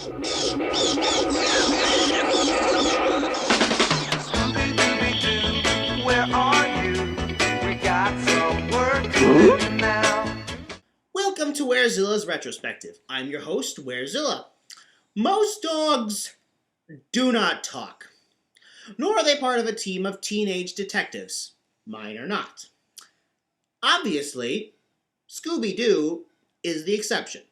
Where are you? We got some work to do now. Welcome to Werezilla's Retrospective. I'm your host, Werezilla. Most dogs do not talk, nor are they part of a team of teenage detectives. Mine are not. Obviously, Scooby Doo is the exception.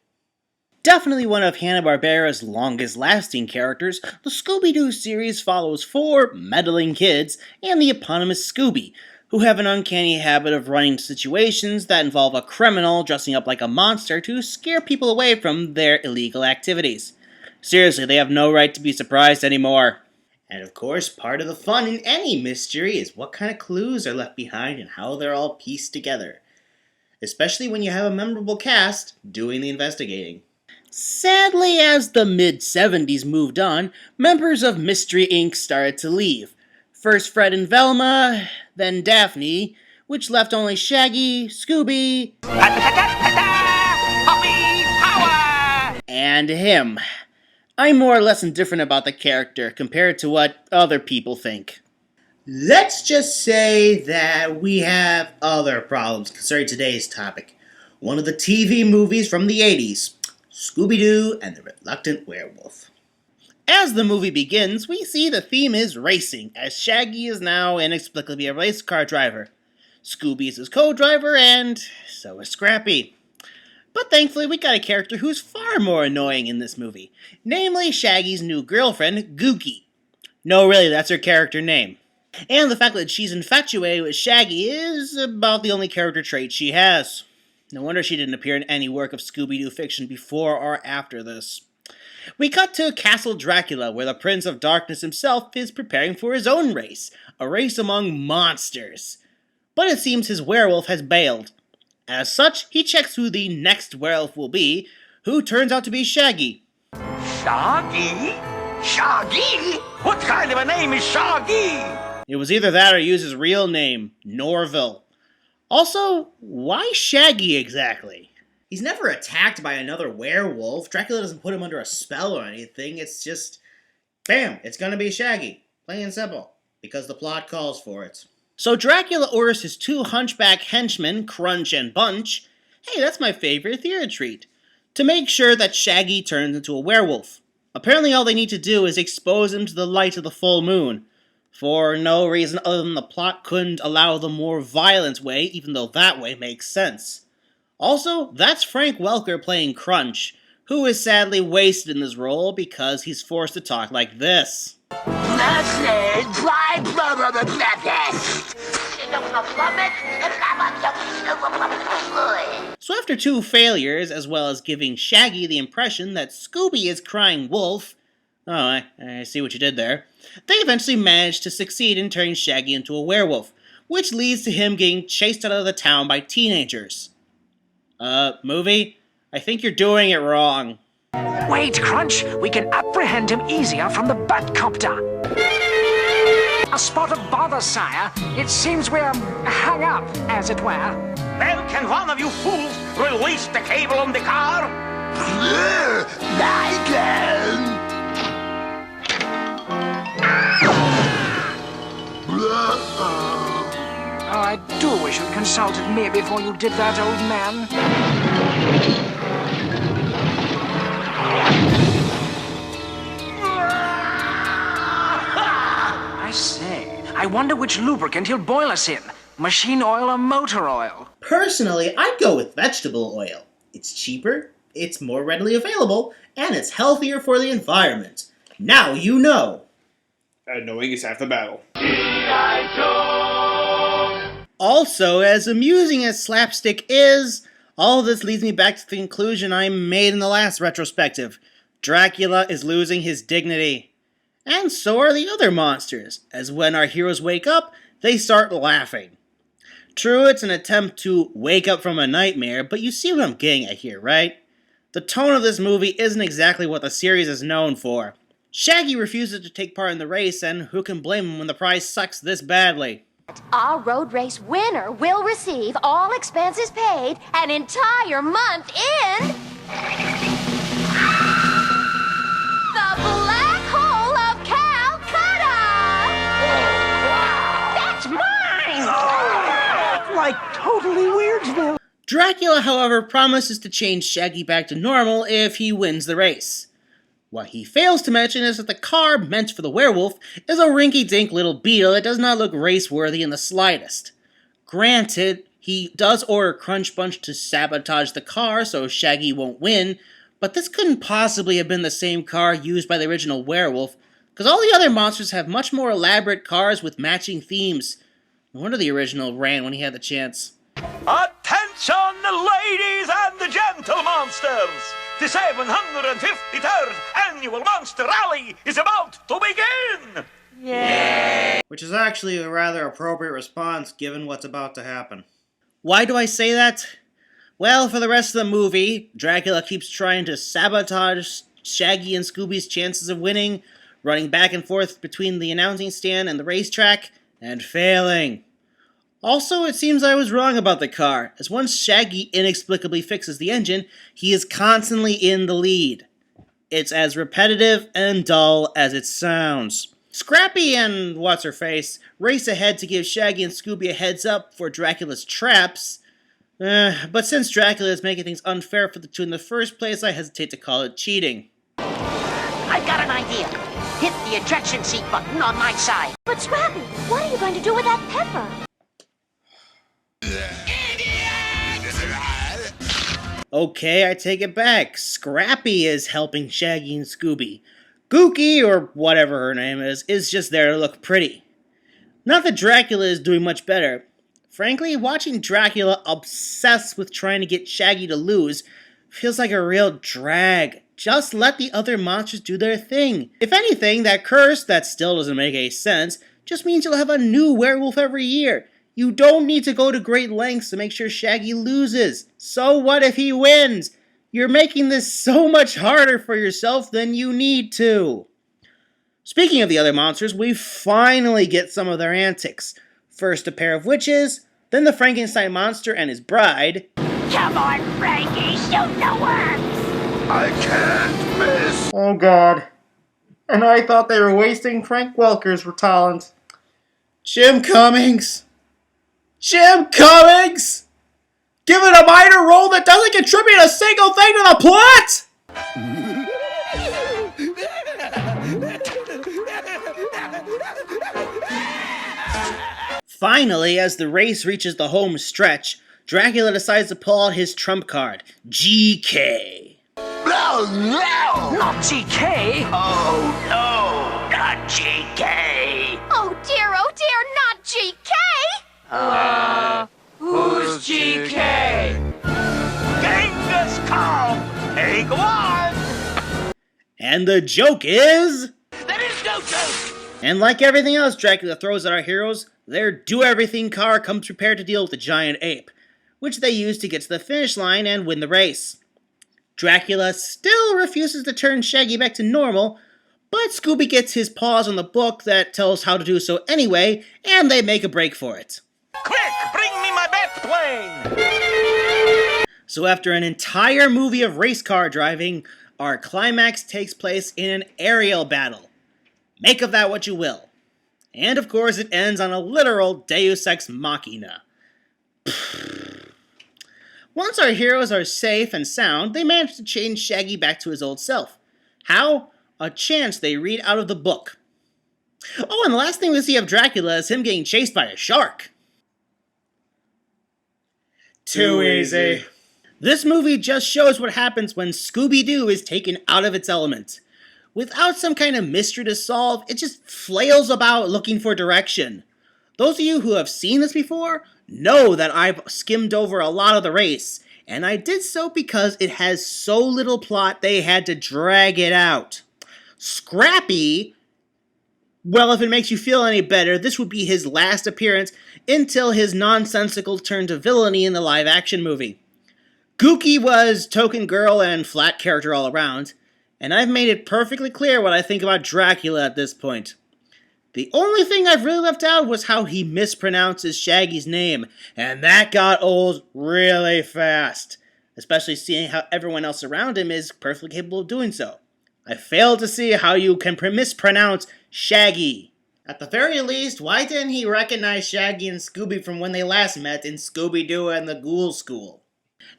Definitely one of Hanna-Barbera's longest-lasting characters, the Scooby Doo series follows 4 meddling kids and the eponymous Scooby, who have an uncanny habit of running situations that involve a criminal dressing up like a monster to scare people away from their illegal activities. Seriously, they have no right to be surprised anymore. And of course, part of the fun in any mystery is what kind of clues are left behind and how they're all pieced together. Especially when you have a memorable cast doing the investigating. Sadly, as the mid-70s moved on, members of Mystery Inc. started to leave. First Fred and Velma, then Daphne, which left only Shaggy, Scooby, and him. I'm more or less indifferent about the character compared to what other people think. Let's just say that we have other problems concerning today's topic. One of the TV movies from the 80s, Scooby Doo and the Reluctant Werewolf. As the movie begins, we see the theme is racing, as Shaggy is now inexplicably a race car driver. Scooby is his co-driver, and so is Scrappy. But thankfully, we got a character who's far more annoying in this movie, namely Shaggy's new girlfriend, Gookie. No, really, that's her character name. And the fact that she's infatuated with Shaggy is about the only character trait she has. No wonder she didn't appear in any work of Scooby-Doo fiction before or after this. We cut to Castle Dracula, where the Prince of Darkness himself is preparing for his own race, a race among monsters. But it seems his werewolf has bailed. As such, he checks who the next werewolf will be, who turns out to be Shaggy. Shaggy? Shaggy? What kind of a name is Shaggy? It was either that or use his real name, Norville. Also, why Shaggy exactly? He's never attacked by another werewolf. Dracula doesn't put him under a spell or anything. It's just, bam, it's gonna be Shaggy. Plain and simple. Because the plot calls for it. So Dracula orders his 2 hunchback henchmen, Crunch and Bunch, hey, that's my favorite theater treat, to make sure that Shaggy turns into a werewolf. Apparently all they need to do is expose him to the light of the full moon. For no reason other than the plot couldn't allow the more violent way, even though that way makes sense. Also, that's Frank Welker playing Crunch, who is sadly wasted in this role because he's forced to talk like this. So after 2 failures, as well as giving Shaggy the impression that Scooby is crying wolf, oh, I see what you did there, they eventually manage to succeed in turning Shaggy into a werewolf, which leads to him getting chased out of the town by teenagers. Movie? I think you're doing it wrong. Wait, Crunch! We can apprehend him easier from the Batcopter. A spot of bother, sire. It seems we're hung up, as it were. Then can one of you fools release the cable on the car? I can. Oh, I do wish you'd consulted me before you did that, old man. I say, I wonder which lubricant he'll boil us in. Machine oil or motor oil? Personally, I'd go with vegetable oil. It's cheaper, it's more readily available, and it's healthier for the environment. Now you know. Knowing is half the battle. Also, as amusing as slapstick is, all this leads me back to the conclusion I made in the last retrospective. Dracula is losing his dignity. And so are the other monsters, as when our heroes wake up, they start laughing. True, it's an attempt to wake up from a nightmare, but you see what I'm getting at here, right? The tone of this movie isn't exactly what the series is known for. Shaggy refuses to take part in the race, and who can blame him when the prize sucks this badly? Our road race winner will receive, all expenses paid, an entire month in... Dracula, however, promises to change Shaggy back to normal if he wins the race. What he fails to mention is that the car meant for the werewolf is a rinky-dink little beetle that does not look race-worthy in the slightest. Granted, he does order Crunch Bunch to sabotage the car so Shaggy won't win, but this couldn't possibly have been the same car used by the original werewolf, because all the other monsters have much more elaborate cars with matching themes. No wonder the original ran when he had the chance. Attention, ladies and the gentle monsters! The 753rd Annual Monster Rally is about to begin! Yay! Which is actually a rather appropriate response given what's about to happen. Why do I say that? Well, for the rest of the movie, Dracula keeps trying to sabotage Shaggy and Scooby's chances of winning, running back and forth between the announcing stand and the racetrack, and failing. Also, it seems I was wrong about the car, as once Shaggy inexplicably fixes the engine, he is constantly in the lead. It's as repetitive and dull as it sounds. Scrappy and What's-Her-Face race ahead to give Shaggy and Scooby a heads up for Dracula's traps, but since Dracula is making things unfair for the two in the first place, I hesitate to call it cheating. I've got an idea. Hit the ejection seat button on my side. But Scrappy, what are you going to do with that pepper? Okay, I take it back. Scrappy is helping Shaggy and Scooby. Gookie, or whatever her name is just there to look pretty. Not that Dracula is doing much better. Frankly, watching Dracula obsess with trying to get Shaggy to lose feels like a real drag. Just let the other monsters do their thing. If anything, that curse, that still doesn't make any sense, just means you'll have a new werewolf every year. You don't need to go to great lengths to make sure Shaggy loses. So what if he wins? You're making this so much harder for yourself than you need to. Speaking of the other monsters, we finally get some of their antics. First a pair of witches, then the Frankenstein monster and his bride. Come on, Frankie, shoot the worms! I can't miss. Oh god. And I thought they were wasting Frank Welker's talent. Jim Cummings! Jim Cummings! Given a minor role that doesn't contribute a single thing to the plot! Finally, as the race reaches the home stretch, Dracula decides to pull out his trump card, GK. No, no! Not GK! Oh, no! Not GK! Oh dear, not GK! Who's GK? Genghis Khan! Take one! And the joke is... There is no joke! And like everything else Dracula throws at our heroes, their do-everything car comes prepared to deal with the giant ape, which they use to get to the finish line and win the race. Dracula still refuses to turn Shaggy back to normal, but Scooby gets his paws on the book that tells how to do so anyway, and they make a break for it. Quick, bring me my bat plane! So after an entire movie of race car driving, our climax takes place in an aerial battle. Make of that what you will. And of course it ends on a literal Deus Ex Machina. Once our heroes are safe and sound, they manage to change Shaggy back to his old self. How? A chance they read out of the book. Oh, and the last thing we see of Dracula is him getting chased by a shark. Too easy. This movie just shows what happens when Scooby Doo is taken out of its element. Without some kind of mystery to solve, it just flails about looking for direction. Those of you who have seen this before know that I've skimmed over a lot of the race, and I did so because it has so little plot they had to drag it out. Scrappy, well, if it makes you feel any better, this would be his last appearance until his nonsensical turn to villainy in the live-action movie. Gookie was token girl and flat character all around, and I've made it perfectly clear what I think about Dracula at this point. The only thing I've really left out was how he mispronounces Shaggy's name, and that got old really fast, especially seeing how everyone else around him is perfectly capable of doing so. I fail to see how you can mispronounce Shaggy. At the very least, why didn't he recognize Shaggy and Scooby from when they last met in Scooby Doo and the Ghoul School?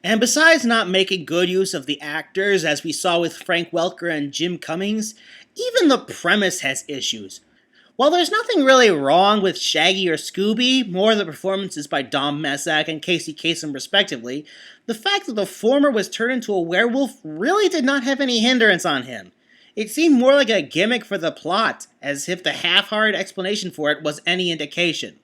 And besides not making good use of the actors, as we saw with Frank Welker and Jim Cummings, even the premise has issues. While there's nothing really wrong with Shaggy or Scooby, more the performances by Dom Messak and Casey Kasem respectively, the fact that the former was turned into a werewolf really did not have any hindrance on him. It seemed more like a gimmick for the plot, as if the half-hearted explanation for it was any indication.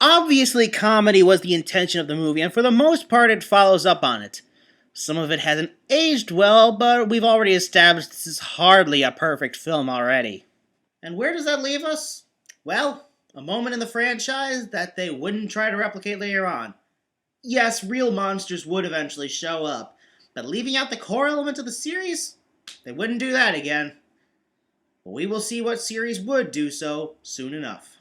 Obviously, comedy was the intention of the movie, and for the most part it follows up on it. Some of it hasn't aged well, but we've already established this is hardly a perfect film already. And where does that leave us? Well, a moment in the franchise that they wouldn't try to replicate later on. Yes, real monsters would eventually show up, but leaving out the core element of the series, they wouldn't do that again. But we will see what series would do so soon enough.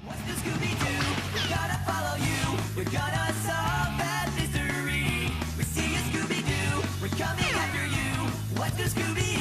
What's the Scooby Doo? We gotta follow you. We're gonna solve that mystery. We see a Scooby Doo. We're coming after you. What's the Scooby